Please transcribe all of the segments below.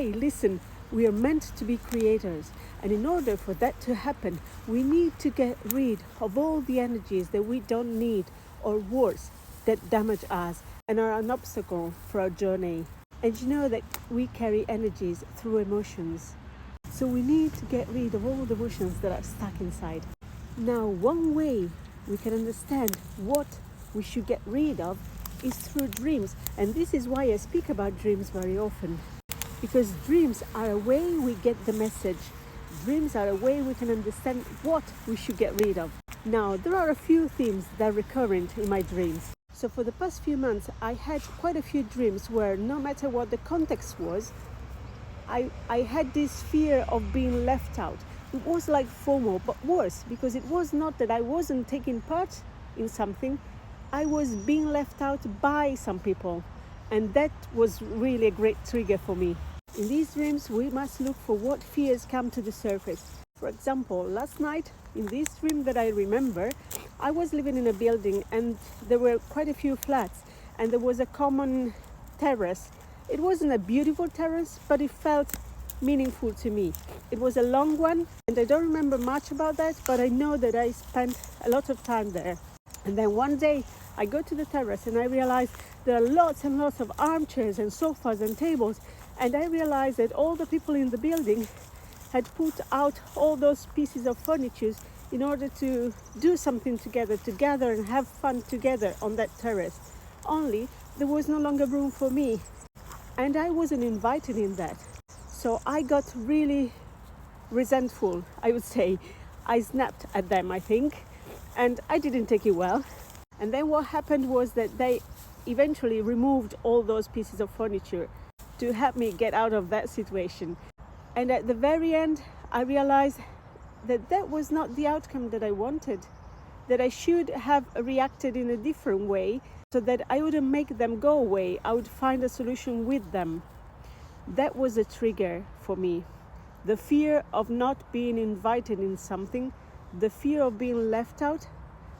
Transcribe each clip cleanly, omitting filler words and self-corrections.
listen, we are meant to be creators. And in order for that to happen, we need to get rid of all the energies that we don't need, or worse, that damage us and are an obstacle for our journey. And you know that we carry energies through emotions. So we need to get rid of all the emotions that are stuck inside. Now, one way we can understand what we should get rid of is through dreams. And this is why I speak about dreams very often. Because dreams are a way we get the message. Dreams are a way we can understand what we should get rid of. Now, there are a few themes that are recurrent in my dreams. So for the past few months, I had quite a few dreams where no matter what the context was, I had this fear of being left out. It was like FOMO, but worse, because it was not that I wasn't taking part in something, I was being left out by some people. And that was really a great trigger for me. In these dreams, we must look for what fears come to the surface. For example, last night, in this dream that I remember, I was living in a building and there were quite a few flats and there was a common terrace. It wasn't a beautiful terrace, but it felt meaningful to me. It was a long one and I don't remember much about that, but I know that I spent a lot of time there. And then one day I go to the terrace and I realize there are lots and lots of armchairs and sofas and tables, and I realized that all the people in the building had put out all those pieces of furniture in order to do something together, to gather and have fun together on that terrace. Only there was no longer room for me, and I wasn't invited in that. So I got really resentful, I would say. I snapped at them, I think, and I didn't take it well. And then what happened was that they eventually removed all those pieces of furniture to help me get out of that situation. And at the very end, I realized that that was not the outcome that I wanted, that I should have reacted in a different way so that I wouldn't make them go away. I would find a solution with them. That was a trigger for me. The fear of not being invited in something, the fear of being left out,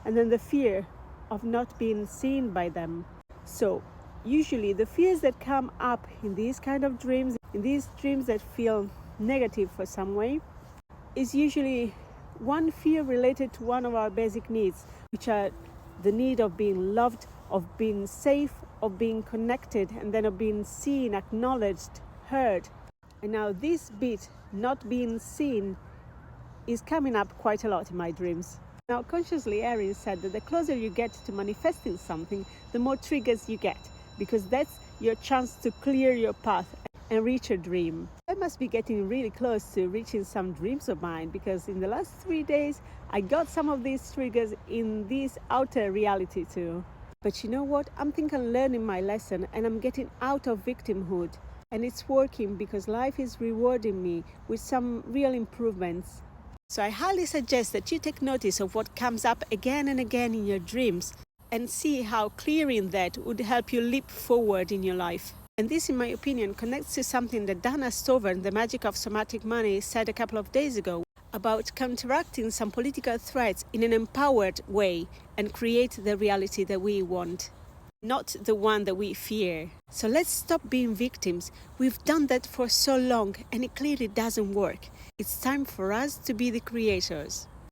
and then the fear of not being seen by them. So usually the fears that come up in these kind of dreams, in these dreams that feel negative for some way, is usually one fear related to one of our basic needs, which are the need of being loved, of being safe, of being connected, and then of being seen, acknowledged, heard. And now this bit, not being seen, is coming up quite a lot in my dreams. Now, consciously, Erin said that the closer you get to manifesting something, the more triggers you get, because that's your chance to clear your path and reach your dream. I must be getting really close to reaching some dreams of mine, because in the last 3 days, I got some of these triggers in this outer reality too. But you know what? I'm thinking I'm learning my lesson and I'm getting out of victimhood. And it's working because life is rewarding me with some real improvements. So I highly suggest that you take notice of what comes up again and again in your dreams and see how clearing that would help you leap forward in your life. And this, in my opinion, connects to something that Dana Stovern, the Magic of Somatic Money, said a couple of days ago about counteracting some political threats in an empowered way and create the reality that we want, not the one that we fear. So let's stop being victims. We've done that for so long and it clearly doesn't work. It's time for us to be the creators.